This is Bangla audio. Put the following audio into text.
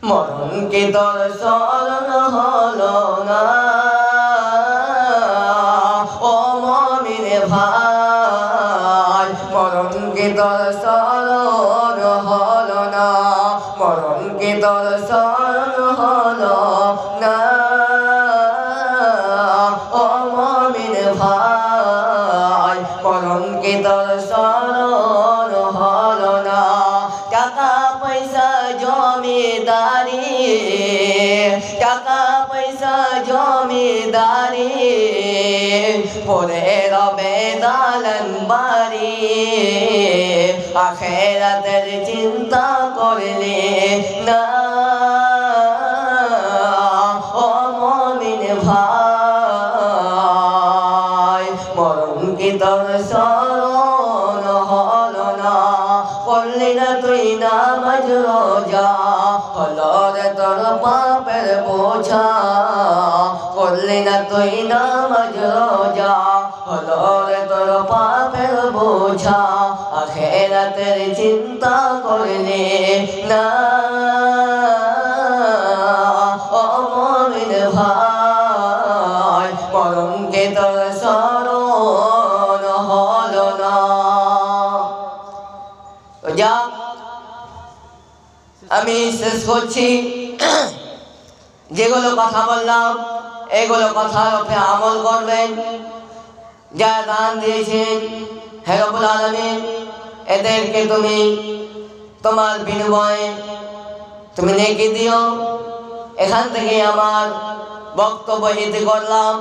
মরণ কি তোর স্মরণ হলো না ও মুমিন ভাই মরণ কি তোর স্মরণ হলো না মরণ কি তোর স্মরণ হলো না ও মুমিন ভাই মরণ কি তোর স্মরণ হলো না টাকা পয়সা জমিদারি টাকা পয়সা জমিদারি পরে রবে দালান বাড়ি আখিরাতের চিন্তা করলে না ও মুমিন ভাই মরণ কি তোর স্মরণ হলো না করলি না তুই নামাজ রোজা হলো রে তোর পাপের বোঝা করলি না তুই নামাজ রোজা হলো রে তোর পাপের বোঝা আখিরাতের চিন্তা করলি না ও মুমিন ভাই মরণ কি তোর স্মরণ হলো না যা আমি শেষ করছি যেগুলো কথা বললাম এগুলো কথার উপরে আমল করবেন যা দান দিয়েছেন হে রব্বুল আলামিন এদেরকে তুমি তোমার বিনিময়ে তুমি নেকি দিও এখান থেকে আমার বক্তব্য ইতি করলাম।